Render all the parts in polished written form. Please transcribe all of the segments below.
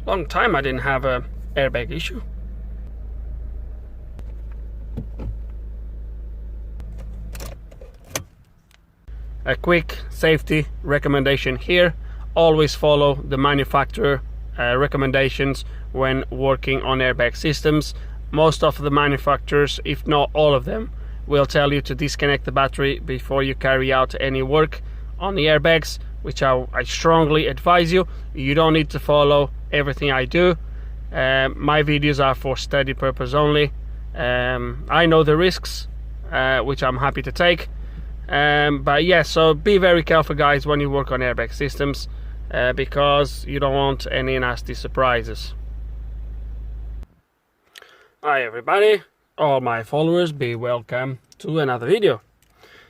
Long time I didn't have a airbag issue. A quick safety recommendation here: always follow the manufacturer recommendations when working on airbag systems. Most of the manufacturers, if not all of them, will tell you to disconnect the battery before you carry out any work on the airbags, which I strongly advise you. You don't need to follow everything I do. My videos are for study purpose only. I know the risks, which I'm happy to take. But yeah, so be very careful, guys, when you work on airbag systems, because you don't want any nasty surprises. Hi everybody, all my followers, be welcome to another video.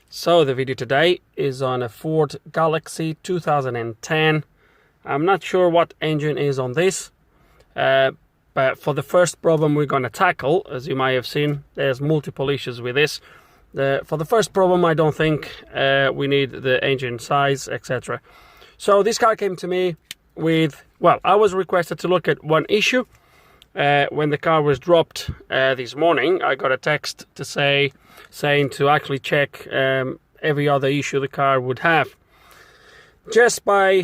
So the video today is on a Ford Galaxy 2010. I'm not sure what engine is on this, but for the first problem we're going to tackle, as you might have seen, there's multiple issues with this. For the first problem, I don't think we need the engine size, etc. So this car came to me with, well, I was requested to look at one issue. When the car was dropped this morning, I got a text to saying to actually check every other issue the car would have. Just by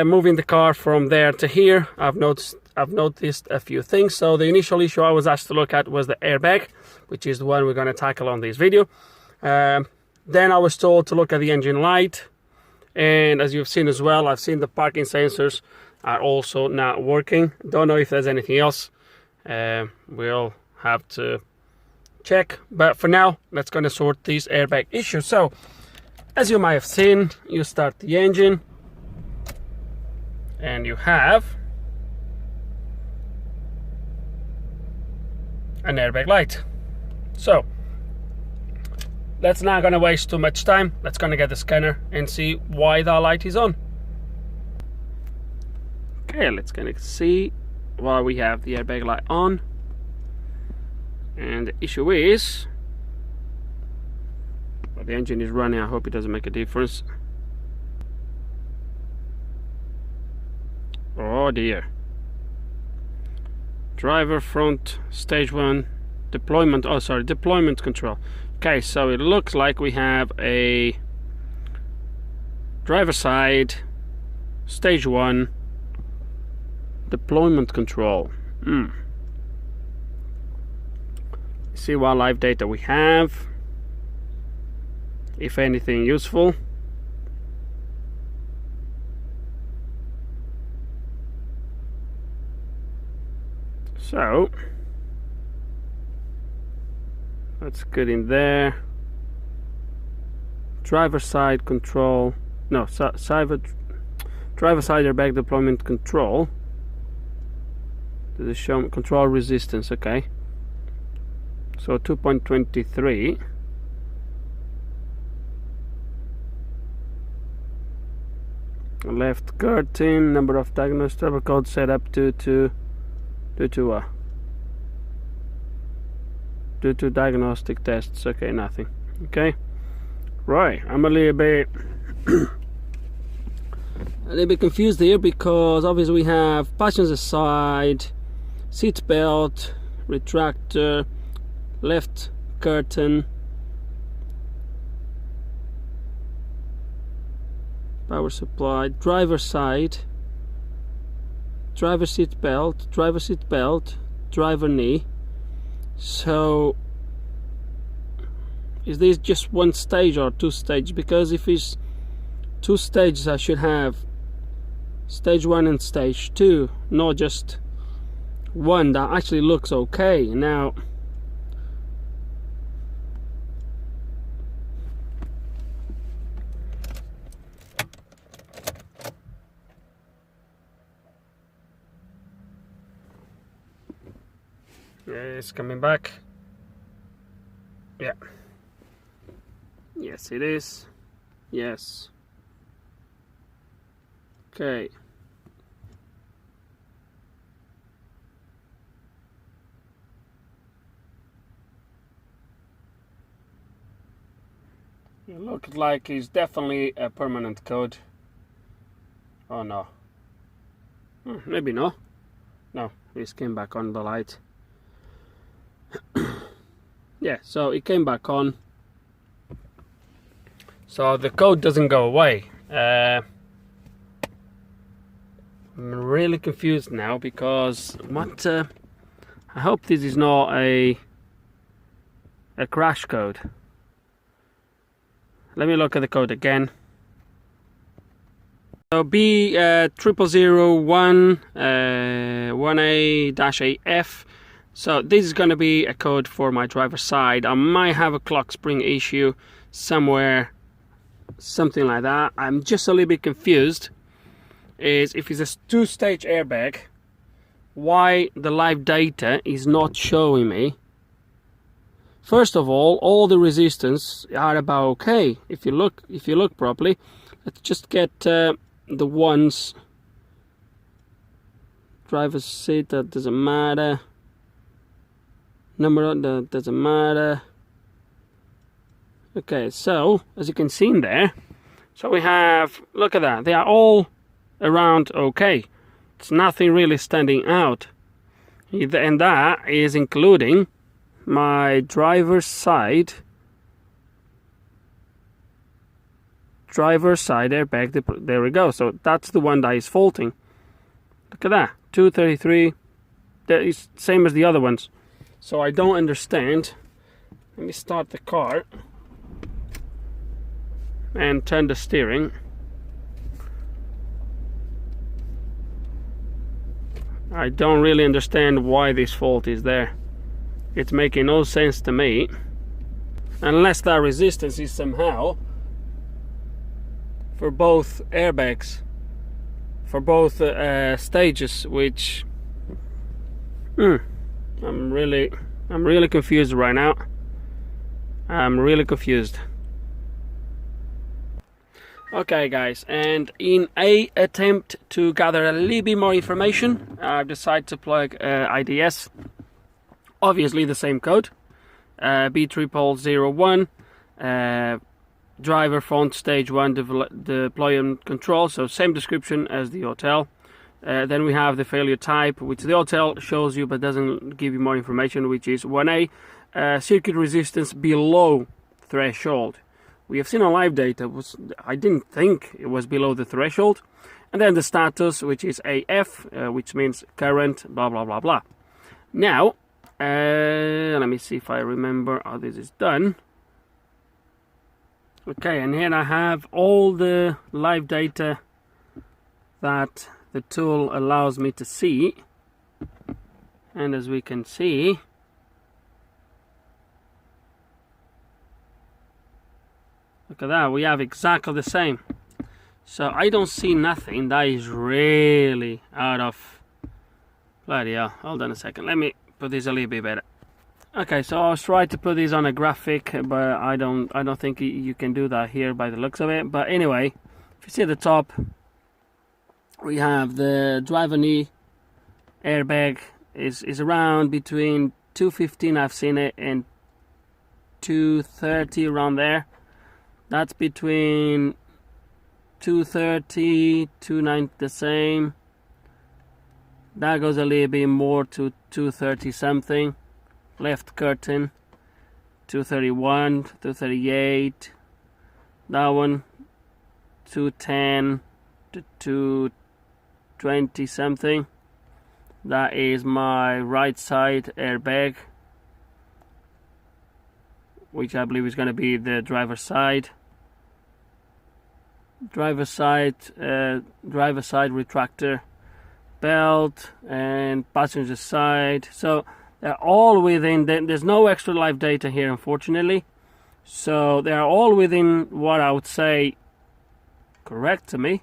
moving the car from there to here, I've noticed a few things. So the initial issue I was asked to look at was the airbag, which is the one we're going to tackle on this video. Then I was told to look at the engine light, and as you've seen as well, I've seen the parking sensors are also not working. Don't know if there's anything else. We'll have to check, but for now let's going to sort these airbag issues. So as you might have seen, you start the engine and you have an airbag light. So let's not gonna waste too much time. Let's gonna get the scanner and see why that light is on. Okay, let's gonna see why we have the airbag light on. And the issue is, well, the engine is running. I hope it doesn't make a difference. Oh dear. Driver front stage 1 deployment, deployment control. Okay, so it looks like we have a driver side stage 1 deployment control. See what live data we have, if anything useful. So that's good in there. Driver side control, no, driver side airbag deployment control. Does it show control resistance? Okay, so 2.23. Left curtain, number of diagnosed, driver code set up due to diagnostic tests. Okay, nothing. Okay, right, I'm a little bit confused here, because obviously we have passenger side, seat belt, retractor, left curtain, power supply, driver side, driver seat belt, driver knee. So is this just one stage or two stages? Because if it's two stages, I should have stage 1 and stage 2, not just one. That actually looks okay. Now it's coming back. Yeah. Yes, it is. Yes. Okay. It looks like it's definitely a permanent code. Oh no. Maybe no. No, it came back on, the light. Yeah, so it came back on. So the code doesn't go away. I'm really confused now because what? I hope this is not a crash code. Let me look at the code again. So B0001 1A-AF. So this is going to be a code for my driver's side. I might have a clock spring issue somewhere, something like that. I'm just a little bit confused. Is if it's a two-stage airbag, why the live data is not showing me? First of all the resistance are about okay. If you look properly, let's just get the ones. Driver's seat, that doesn't matter. Number, that doesn't matter. Okay, so as you can see in there, so we have, look at that, they are all around okay. It's nothing really standing out, and that is including my driver's side airbag. There we go. So that's the one that is faulting. Look at that, 233. That is same as the other ones. So I don't understand. Let me start the car and turn the steering. I don't really understand why this fault is there. It's making no sense to me, unless that resistance is somehow for both airbags, for both stages, which I'm really confused right now. I'm really confused. Okay guys, and in a attempt to gather a little bit more information, I've decided to plug IDS. Obviously the same code, B0001, driver font stage 1 deployment control, so same description as the hotel. Then we have the failure type, which the hotel shows you but doesn't give you more information, which is 1A, circuit resistance below threshold. We have seen on live data, I didn't think it was below the threshold. And then the status, which is AF, which means current, blah blah blah blah. Now, let me see if I remember how this is done. Okay, and here I have all the live data that the tool allows me to see. And as we can see, look at that, we have exactly the same. So I don't see nothing that is really out of... Bloody hell, hold on a second, let me put this a little bit better. Okay, so I was trying to put this on a graphic, but I don't think you can do that here by the looks of it. But anyway, if you see at the top, we have the driver knee airbag is around between 215, I've seen it, and 230, around there. That's between 230, 290, the same. That goes a little bit more to 230 something. Left curtain, 231, 238. That one, 210 to 220 something. That is my right side airbag, which I believe is going to be the driver's side. Driver's side retractor belt, and passenger side. So they're all within, there's no extra live data here unfortunately. So they're all within what I would say correct to me.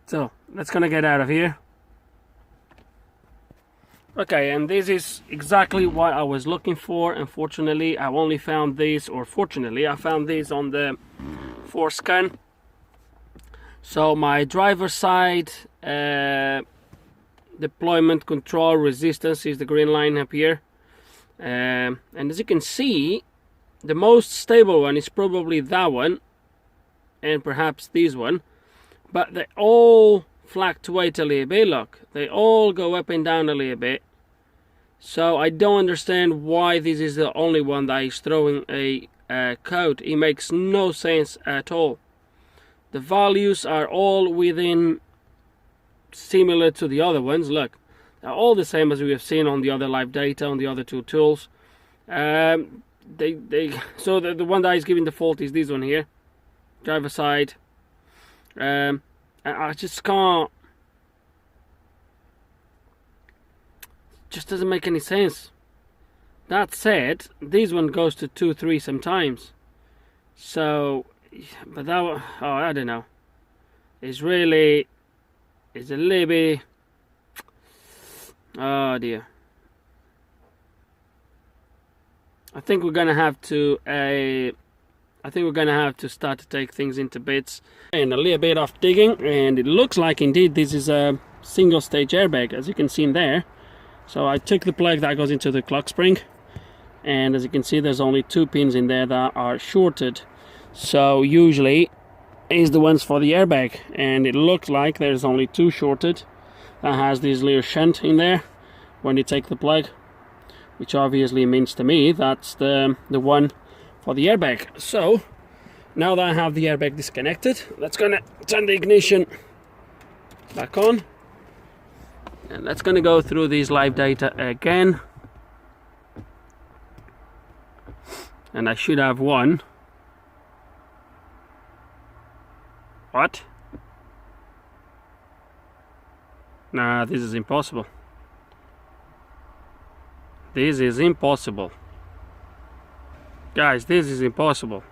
So let's gonna get out of here. Okay, and this is exactly what I was looking for. Unfortunately, I only found this, or fortunately, I found this on the forescan. So my driver side deployment control resistance is the green line up here. And as you can see, the most stable one is probably that one, and perhaps this one. But they all fluctuate a little bit. Look, they all go up and down a little bit. So I don't understand why this is the only one that is throwing a code. It makes no sense at all. The values are all within similar to the other ones. Look, they're all the same as we have seen on the other live data, on the other two tools. So the one that is giving the fault is this one here, driver side. I just can't. Just doesn't make any sense. That said, this one goes to 2-3 sometimes. So, but that one, oh, I don't know. It's a little bit. Oh dear. I think we're gonna have to start to take things into bits and a little bit of digging, and it looks like indeed this is a single stage airbag, as you can see in there. So I took the plug that goes into the clock spring, and as you can see there's only 2 pins in there that are shorted. So usually is the ones for the airbag, and it looks like there's only 2 shorted. That has this little shunt in there when you take the plug, which obviously means to me that's the one for the airbag. So now that I have the airbag disconnected, let's gonna turn the ignition back on, and let's gonna go through these live data again. And I should have one. What? Nah, this is impossible. This is impossible. Guys, this is impossible.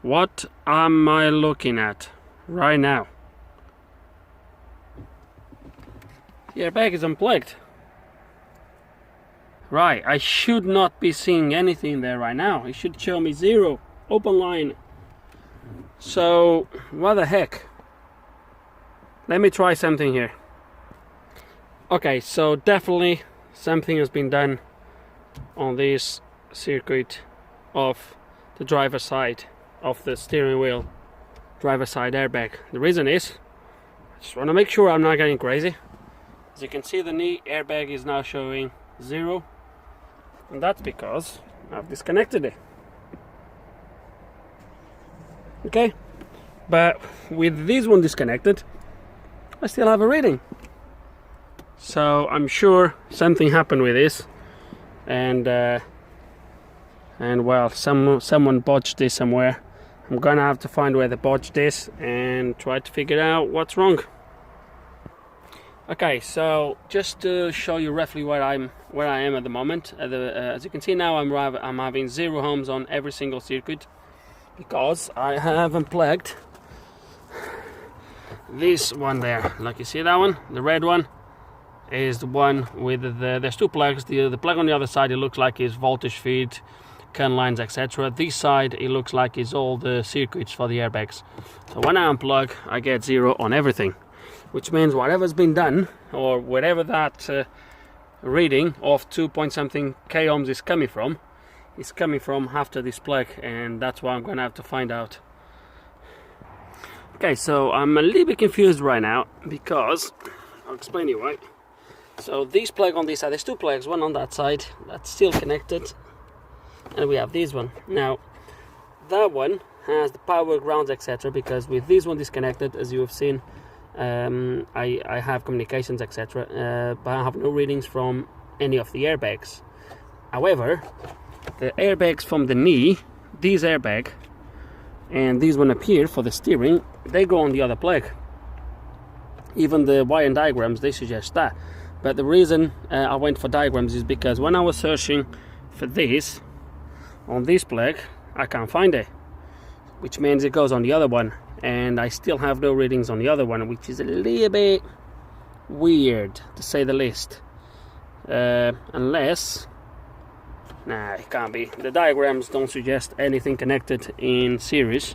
What am I looking at right now? The airbag is unplugged. Right, I should not be seeing anything there right now. It should show me 0, open line. So, what the heck? Let me try something here. Okay, so definitely something has been done on this circuit of the driver's side of the steering wheel, driver's side airbag. The reason is, I just want to make sure I'm not getting crazy. As you can see, the knee airbag is now showing 0, and that's because I've disconnected it. Okay, but with this one disconnected, I still have a reading. So I'm sure something happened with this, and well, someone botched this somewhere. I'm gonna have to find where they botched this and try to figure out what's wrong. Okay, so just to show you roughly where I am at the moment. As you can see now, I'm having 0 ohms on every single circuit because I have unplugged this one there. Like you see that one, the red one is the one with there's 2 plugs. The plug on the other side, it looks like is voltage feed, current lines, etc. This side, it looks like is all the circuits for the airbags. So when I unplug, I get 0 on everything, which means whatever's been done, or whatever that reading of 2-point-something k ohms is coming from after this plug, and that's what I'm gonna have to find out. Okay, so I'm a little bit confused right now because I'll explain you why. So this plug on this side, there's 2 plugs, one on that side that's still connected, and we have this one. Now that one has the power, grounds, etc. because with this one disconnected, as you have seen, I have communications, etc. But I have no readings from any of the airbags. However, the airbags from the knee, this airbag and this one up here for the steering, they go on the other plug. Even the wiring diagrams, they suggest that. But the reason I went for diagrams is because when I was searching for this on this plug, I can't find it, which means it goes on the other one, and I still have no readings on the other one, which is a little bit weird to say the least. Unless, nah, it can't be. The diagrams don't suggest anything connected in series.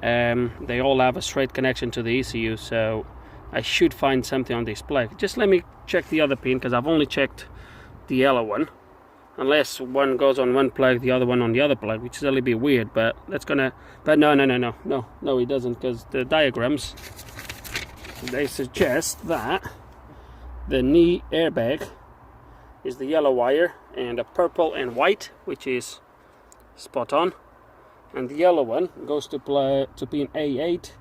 They all have a straight connection to the ECU, so I should find something on this plug. Just let me check the other pin, because I've only checked the yellow one. Unless one goes on one plug, the other one on the other plug, which is a little bit weird, but that's gonna... But no, it doesn't, because the diagrams they suggest that the knee airbag is the yellow wire and a purple and white, which is spot on, and the yellow one goes to pin A8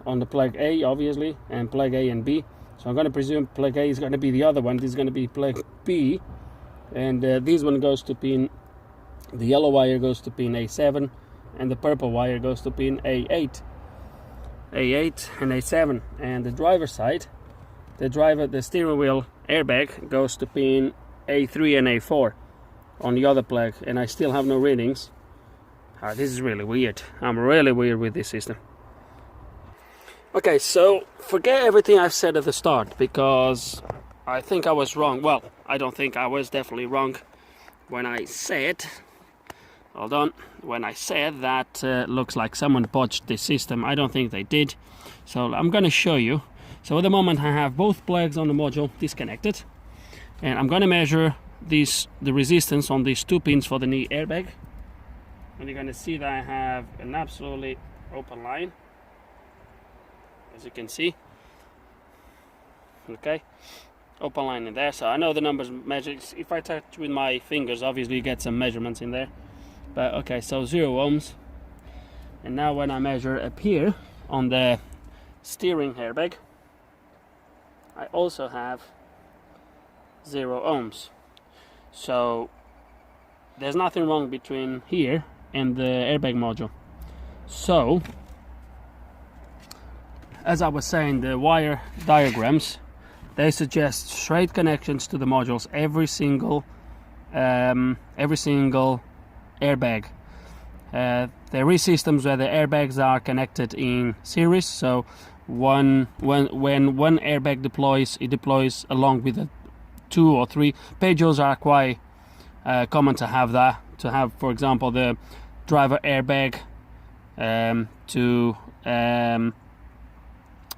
on the plug A, obviously, and plug A and B. So I'm going to presume plug A is going to be the other one. This is going to be plug B, and this one goes to pin, the yellow wire goes to pin A7, and the purple wire goes to pin A8 and A7. And the driver side, the steering wheel airbag goes to pin A3 and A4 on the other plug, and I still have no readings. This is really weird. I'm really weird with this system. Okay, so forget everything I've said at the start, because I think I was wrong. Well, I don't think I was definitely wrong when I said, hold on, when I said that looks like someone botched this system. I don't think they did. So I'm going to show you. So at the moment I have both plugs on the module disconnected, and I'm going to measure the resistance on these two pins for the knee airbag, and you're going to see that I have an absolutely open line, as you can see. Okay, open line in there, so I know the numbers measured. If I touch with my fingers, obviously you get some measurements in there, but okay, so 0 ohms. And now when I measure up here on the steering airbag, I also have 0 ohms. So there's nothing wrong between here and the airbag module. So as I was saying, the wire diagrams, they suggest straight connections to the modules every single airbag. There is systems where the airbags are connected in series, so when one airbag deploys, it deploys along with the 2 or 3. Peugeots are quite common to have that. To have, for example, the driver airbag to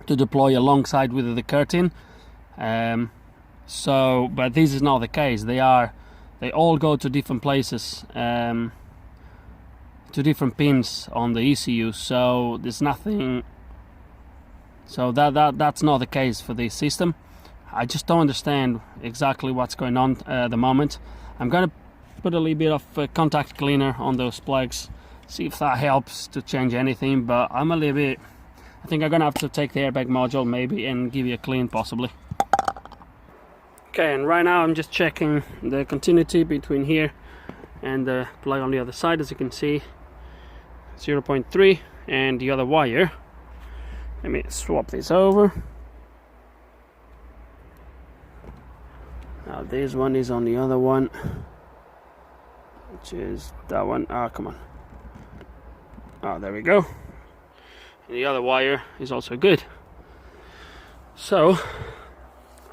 deploy alongside with the curtain. But this is not the case. They all go to different places, to different pins on the ECU. So there's nothing. So that's not the case for this system. I just don't understand exactly what's going on at the moment. I'm going to put a little bit of contact cleaner on those plugs, see if that helps to change anything, but I'm a little bit, I think I'm going to have to take the airbag module maybe and give you a clean possibly. Okay, and right now I'm just checking the continuity between here and the plug on the other side. As you can see, 0.3, and the other wire, let me swap this over. Now this one is on the other one, which is that one. Come on. There we go. And the other wire is also good. So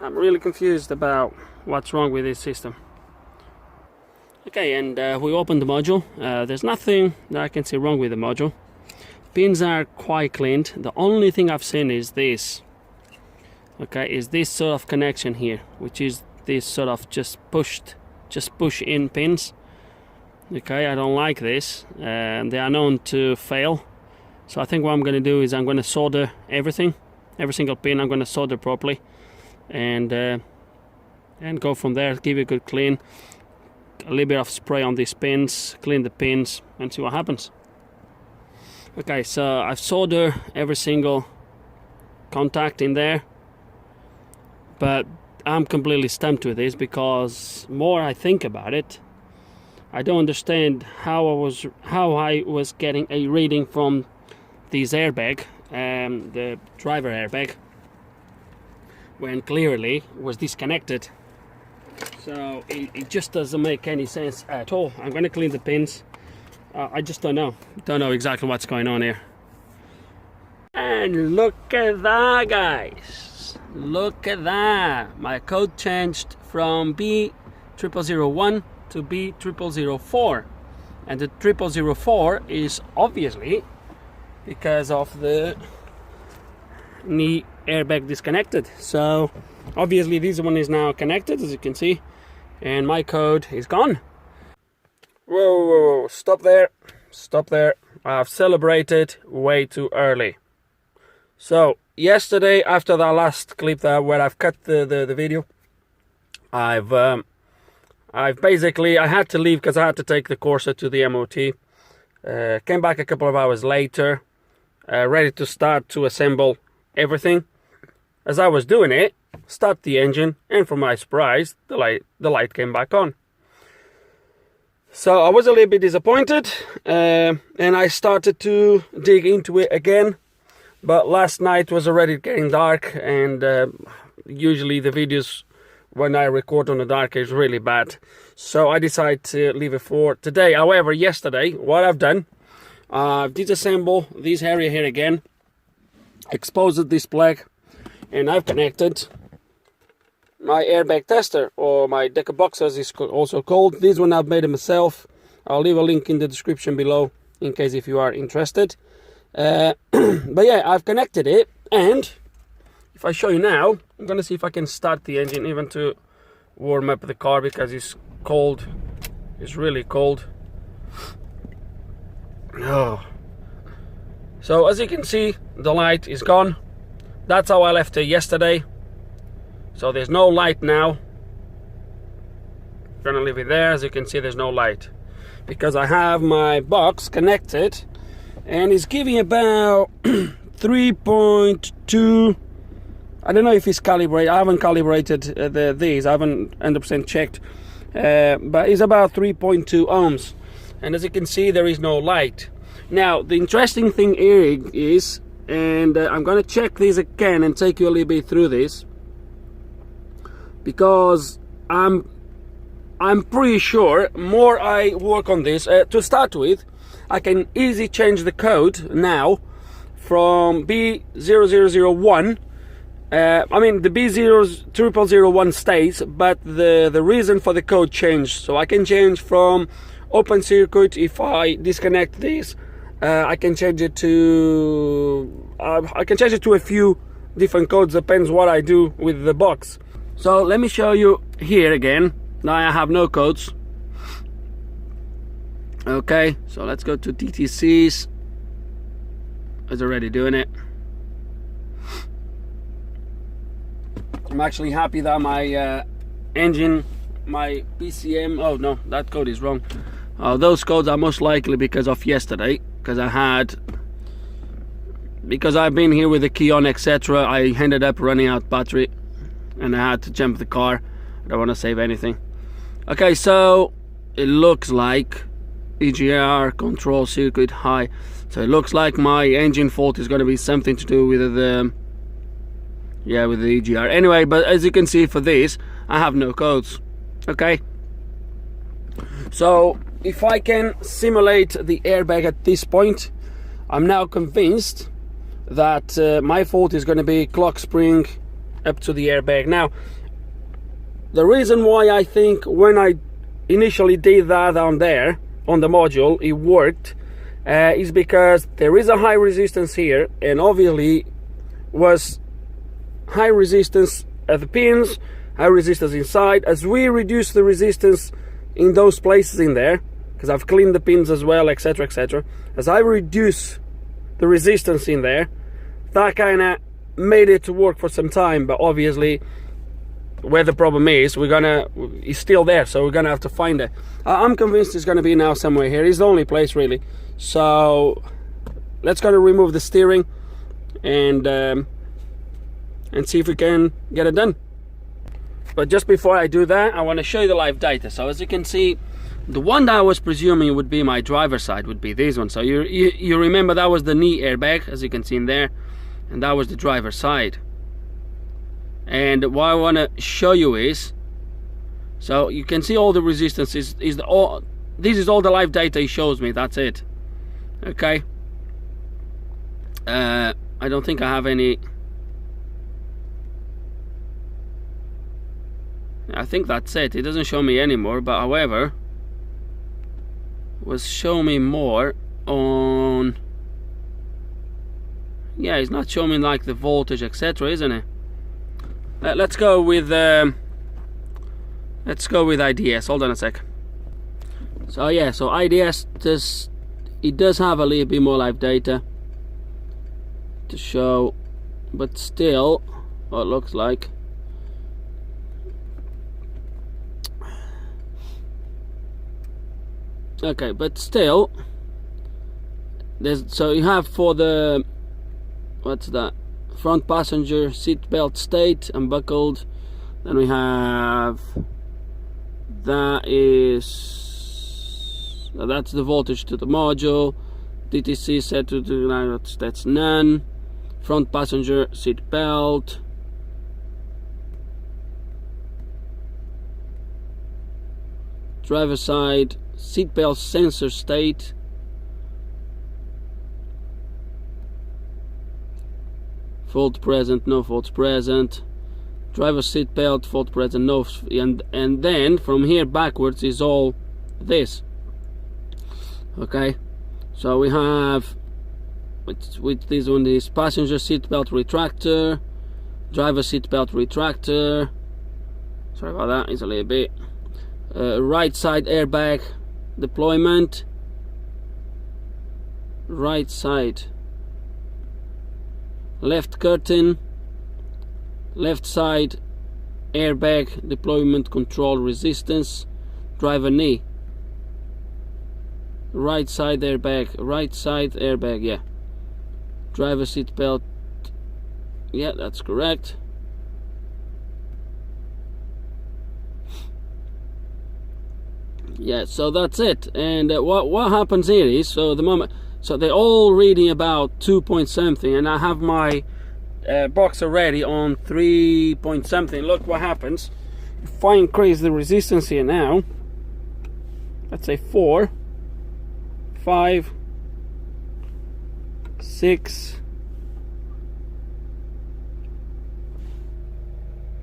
I'm really confused about what's wrong with this system. Okay, and we opened the module. There's nothing that I can see wrong with the module. Pins are quite cleaned. The only thing I've seen is this. Okay, is this sort of connection here, which is this sort of just push in pins. Okay, I don't like this. They are known to fail. So I think what I'm going to do is I'm going to solder everything, every single pin. I'm going to solder properly, and go from there. Give it a good clean, a little bit of spray on these pins, clean the pins, and see what happens. Okay, so I've soldered every single contact in there, but I'm completely stumped with this, because more I think about it, I don't understand how I was getting a reading from this airbag, the driver airbag, when clearly was disconnected. So it just doesn't make any sense at all. I'm going to clean the pins. I just don't know exactly what's going on here. And look at that, guys. Look at that. My code changed from B0001 to B0004. And the 0004 is obviously because of the knee airbag disconnected. So obviously this one is now connected, as you can see, and my code is gone. Whoa, stop there. I've celebrated way too early. So yesterday, after that last clip where I've cut the video, I've basically, I had to leave because I had to take the Corsa to the MOT. Came back a couple of hours later, ready to start to assemble everything. As I was doing it, start the engine, and for my surprise, the light came back on. So I was a little bit disappointed, and I started to dig into it again. But last night was already getting dark, and usually the videos when I record on the dark is really bad. So I decided to leave it for today. However, yesterday, what I've done, I've disassembled this area here again, exposed this plug, and I've connected my airbag tester, or my decker box as it's also called. This one I've made it myself. I'll leave a link in the description below in case if you are interested. But yeah, I've connected it, and if I show you now, I'm gonna see if I can start the engine even to warm up the car, because it's cold. It's really cold. Oh. So as you can see, the light is gone. That's how I left it yesterday. So there's no light now. I'm gonna leave it there. As you can see, there's no light because I have my box connected, and it's giving about 3.2. I don't know if it's calibrated. I haven't calibrated these. I haven't 100% checked, but it's about 3.2 ohms. And as you can see, there is no light. Now the interesting thing here is, and I'm gonna check this again and take you a little bit through this, because I'm pretty sure more I work on this, to start with, I can easily change the code now from B0001. I mean, the B0001 stays, but the reason for the code changed. So I can change from open circuit. If I disconnect this, I can change it to a few different codes. Depends what I do with the box. So let me show you here again. Now I have no codes. Okay, so let's go to TTCs. It's already doing it. I'm actually happy that my engine, my PCM, oh no, that code is wrong. Those codes are most likely because of yesterday, because I've been here with the key on, etc. I ended up running out battery and I had to jump the car. I don't want to save anything. Okay, so it looks like EGR control circuit high. So it looks like my engine fault is going to be something to do with the EGR. Anyway, but as you can see for this, I have no codes. Okay. So if I can simulate the airbag at this point, I'm now convinced that my fault is going to be clock spring up to the airbag. Now, the reason why I think when I initially did that down there on the module, it worked, is because there is a high resistance here, and obviously was high resistance at the pins, high resistance inside. As we reduce the resistance in those places in there, because I've cleaned the pins as well, etc, etc, as I reduce the resistance in there, that kind of made it to work for some time. But obviously where the problem is, it's still there, so we're gonna have to find it. I'm convinced it's gonna be now somewhere here. It's the only place really. So let's go to remove the steering and see if we can get it done. But just before I do that, I want to show you the live data. So as you can see, the one that I was presuming would be my driver's side would be this one. So you remember that was the knee airbag, as you can see in there, and that was the driver's side. And what I want to show you is, so you can see all the resistance this is all the live data it shows me. That's it. Okay. I don't think I have any. I think that's it. It doesn't show me anymore, but however, was show me more on. Yeah, it's not showing me like the voltage, etc., isn't it? Let's go with IDS. Hold on a sec. So yeah, so IDS does have a little bit more live data to show but still, what it looks like. Okay, but still, so you have for the, what's that, front passenger seat belt state unbuckled. Then we have, that's the voltage to the module. DTC set to that's none. Front passenger seat belt. Driver side seat belt sensor state. Fault present, no faults present. Driver seat belt, fault present, no. And then from here backwards is all this. Okay, so we have with this one is passenger seat belt retractor, driver seat belt retractor. Sorry about that, it's a little bit. Right side airbag deployment. Right side. Left curtain, left side airbag deployment control resistance, driver knee, right side airbag, yeah, driver seat belt, yeah, that's correct. Yeah, so that's it. And what happens here is, so the moment, so they're all reading about 2 point something, and I have my box already on 3 point something. Look what happens if I increase the resistance here now. Let's say 4, 5, 6.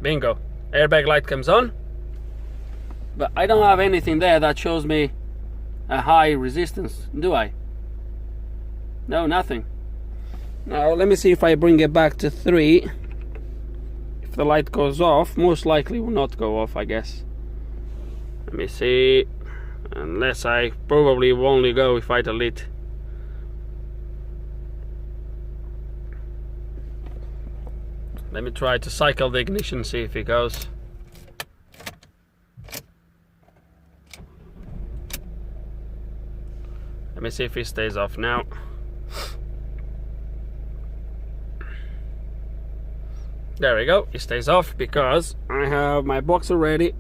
Bingo, airbag light comes on, but I don't have anything there that shows me a high resistance, do I? No, nothing. Now let me see if I bring it back to 3. If the light goes off, most likely will not go off, I guess. Let me see. Unless I probably will only go if I delete. Let me try to cycle the ignition, see if it goes. Let me see if it stays off now. There we go, it stays off because I have my box already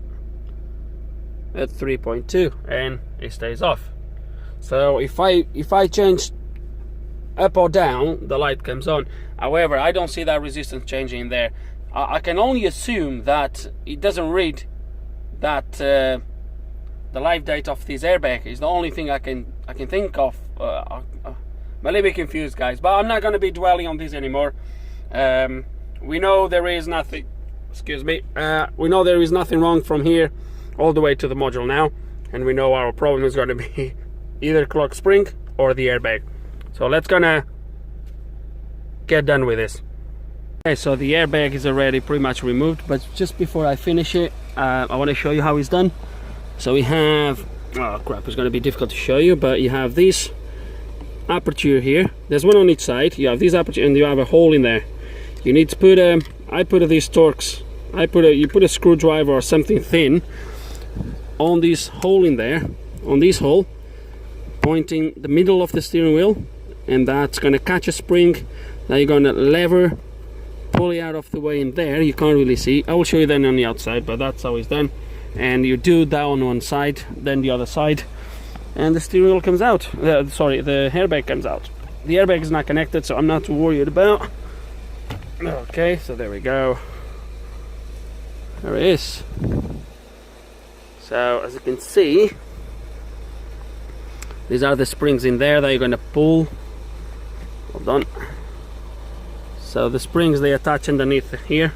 at 3.2 and it stays off. So if I change up or down, the light comes on. However, I don't see that resistance changing there. I can only assume that it doesn't read that the live date of this airbag is the only thing I can think of. I'm a little bit confused, guys, but I'm not going to be dwelling on this anymore. We know there is nothing, excuse me, we know there is nothing wrong from here all the way to the module now, and we know our problem is going to be either clock spring or the airbag. So let's gonna get done with this. Okay, so the airbag is already pretty much removed, but just before I finish it, I want to show you how it's done. So we have, oh crap, it's going to be difficult to show you, but you have this aperture here. There's one on each side. You have this aperture and you have a hole in there. You need to put I put these Torx, you put a screwdriver or something thin on this hole in there, on this hole, pointing the middle of the steering wheel, and that's going to catch a spring. Now you're going to lever, pull it out of the way in there. You can't really see. I will show you then on the outside, but that's how it's done. And you do that on one side, then the other side, and the steering wheel comes out. Sorry, the airbag comes out. The airbag is not connected, so I'm not too worried about. Okay, so there we go. There it is. So as you can see, these are the springs in there that you're going to pull. Hold on. So the springs, they attach underneath here,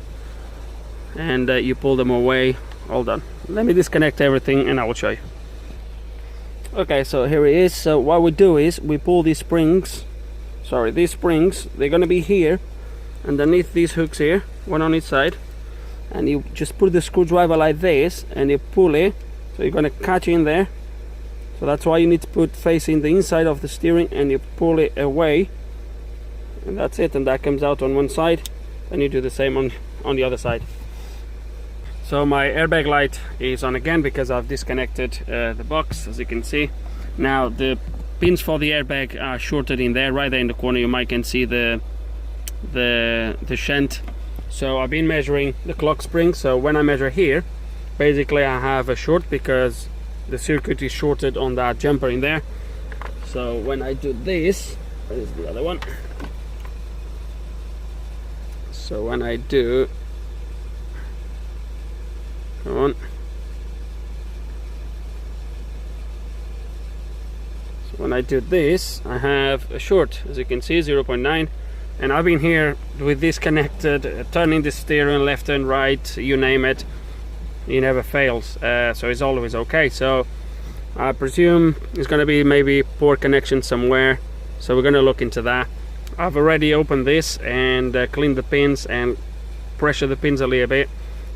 and you pull them away. Hold on, let me disconnect everything and I will show you. Okay, so here it is. So what we do is we pull these springs, these springs, they're going to be here underneath these hooks here, one on each side, and you just put the screwdriver like this and you pull it, so you're going to catch in there. So that's why you need to put facing the inside of the steering, and you pull it away, and that's it, and that comes out on one side. then you do the same on the other side. So my airbag light is on again because I've disconnected the box, as you can see. Now the pins for the airbag are shorted in there, right there in the corner. You might can see the shunt. So I've been measuring the clock spring. So when I measure here, basically I have a short because the circuit is shorted on that jumper in there. So when I do this, where is the other one? So when I do, come on. So when I do this, I have a short, as you can see, 0.9. And I've been here with this connected, turning the steering left and right, you name it, it never fails. So it's always okay. So I presume it's going to be maybe poor connection somewhere. So we're going to look into that. I've already opened this and cleaned the pins and pressure the pins a little bit.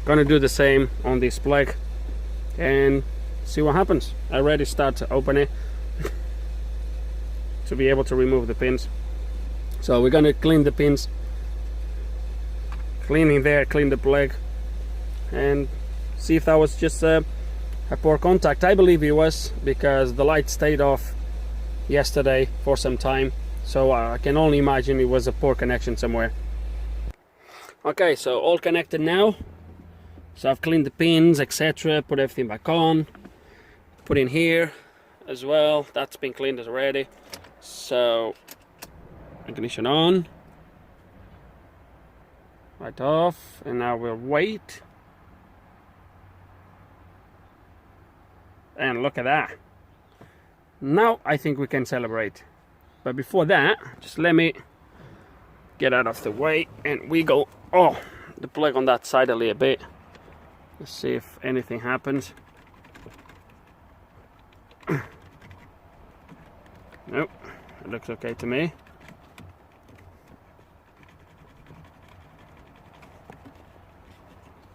Gonna do the same on this plug and see what happens. I already start to open it to be able to remove the pins. So we're gonna clean the pins, clean in there, clean the plug, and see if that was just a poor contact. I believe it was, because the light stayed off yesterday for some time, so I can only imagine it was a poor connection somewhere. Okay, so all connected now. So I've cleaned the pins, etc., put everything back on, put in here as well. That's been cleaned already. So ignition on, light off, and now we'll wait. And look at that. Now I think we can celebrate. But before that, just let me get out of the way and we go. Oh, the plug on that side a little bit. Let's see if anything happens. Nope, it looks okay to me.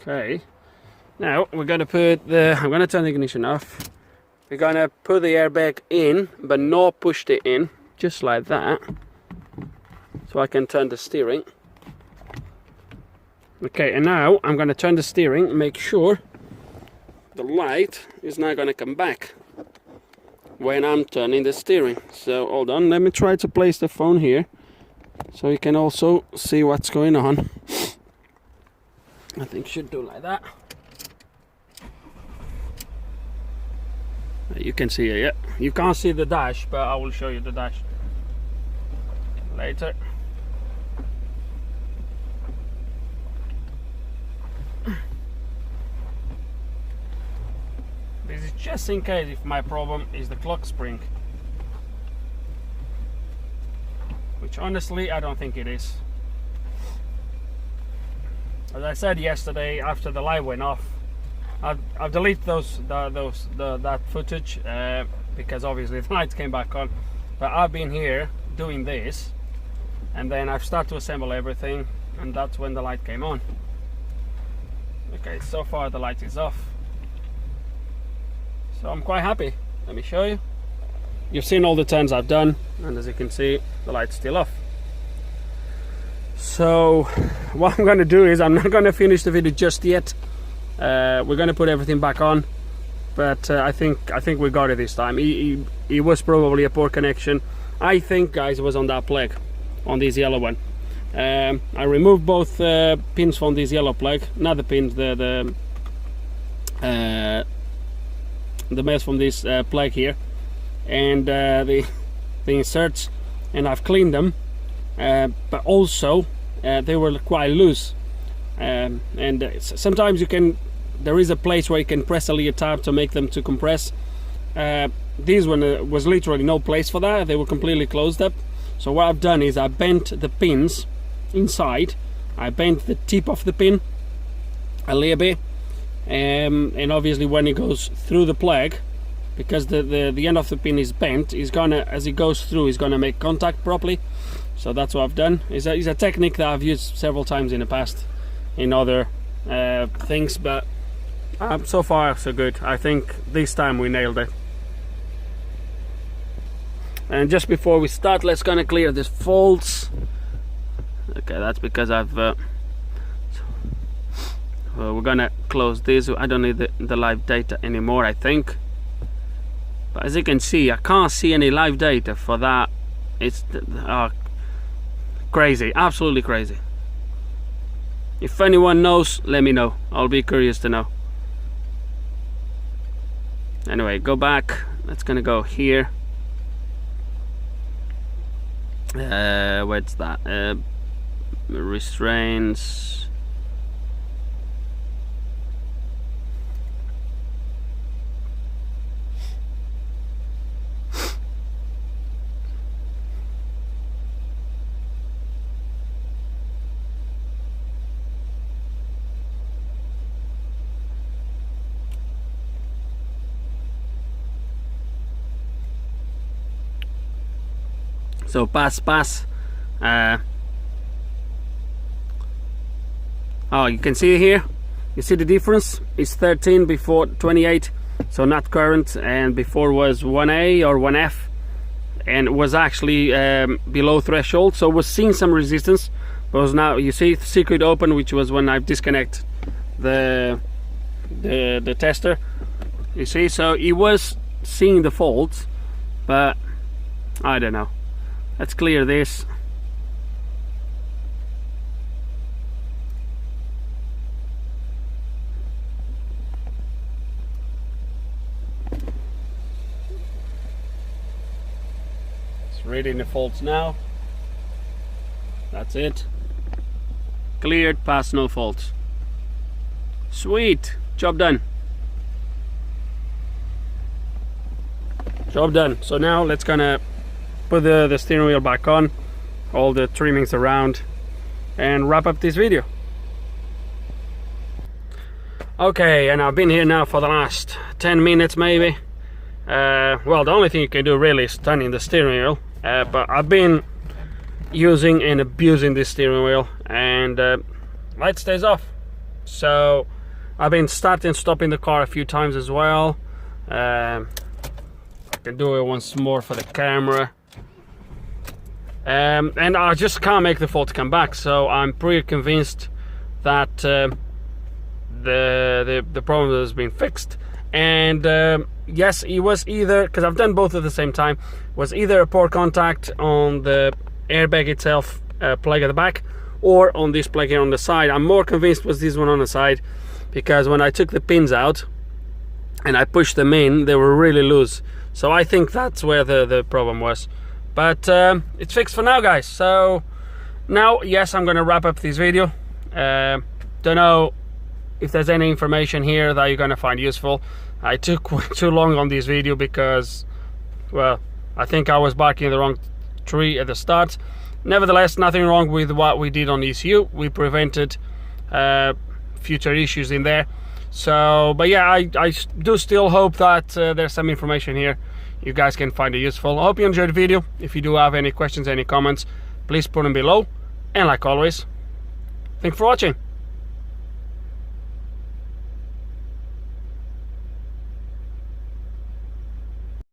Okay, now we're gonna put the, I'm gonna turn the ignition off. We're gonna put the airbag in, but not push it in, just like that. So I can turn the steering. Okay, and now I'm going to turn the steering and make sure the light is not going to come back when I'm turning the steering. So hold on, let me try to place the phone here so you can also see what's going on. I think should do like that. You can see it, yeah. You can't see the dash, but I will show you the dash later. This is just in case if my problem is the clock spring, which honestly I don't think it is. As I said yesterday, after the light went off, I've deleted that footage because obviously the lights came back on. But I've been here doing this, and then I've started to assemble everything, and that's when the light came on. Okay, so far the light is off. So I'm quite happy. Let me show you. You've seen all the turns I've done, and as you can see, the light's still off. So what I'm going to do is, I'm not going to finish the video just yet. We're going to put everything back on, but I think we got it this time. It was probably a poor connection. I think, guys, it was on that plug, on this yellow one. I removed both pins from this yellow plug, not the pins, the mess from this plug here, and the inserts, and I've cleaned them, but also they were quite loose, and sometimes there is a place where you can press a little tab to make them to compress. This one was literally no place for that. They were completely closed up. So what I've done is I bent the pins inside. I bent the tip of the pin a little bit, and obviously when it goes through the plug, because the end of the pin is bent, it's gonna, as it goes through, it's gonna make contact properly. So that's what I've done. It's a technique that I've used several times in the past in other things, but so far so good. I think this time we nailed it. And just before we start, let's gonna clear these folds. Okay, that's because I've We're gonna close this. I don't need the live data anymore, I think. But as you can see, I can't see any live data for that. It's crazy, absolutely crazy. If anyone knows, let me know. I'll be curious to know. Anyway, go back. That's gonna go here. What's that? Restraints. So pass. Oh, you can see here. You see the difference? It's 13 before 28, so not current, and before was 1A or 1F, and it was actually below threshold. So we're seeing some resistance. Because now you see circuit open, which was when I've disconnected the tester. You see, so it was seeing the faults, but I don't know. Let's clear this. It's reading the faults now. That's it. Cleared, pass, no faults. Sweet, job done. Job done. So now let's gonna put the steering wheel back on, all the trimmings around, and wrap up this video. Okay, and I've been here now for the last 10 minutes maybe. Well, the only thing you can do really is turning the steering wheel, but I've been using and abusing this steering wheel, and light stays off. So I've been starting and stopping the car a few times as well. I can do it once more for the camera. And I just can't make the fault come back, so I'm pretty convinced that the problem has been fixed. And yes, it was either, because I've done both at the same time, was either a poor contact on the airbag itself, plug at the back, or on this plug here on the side. I'm more convinced was this one on the side, because when I took the pins out and I pushed them in, they were really loose. So I think that's where the problem was. But it's fixed for now, guys. So now, yes, I'm gonna wrap up this video. Don't know if there's any information here that you're gonna find useful. I took too long on this video because, well, I think I was barking the wrong tree at the start. Nevertheless, nothing wrong with what we did on ECU. We prevented future issues in there. So, but yeah, I do still hope that there's some information here you guys can find it useful. I hope you enjoyed the video. If you do have any questions, any comments, please put them below. And like always, thanks for watching.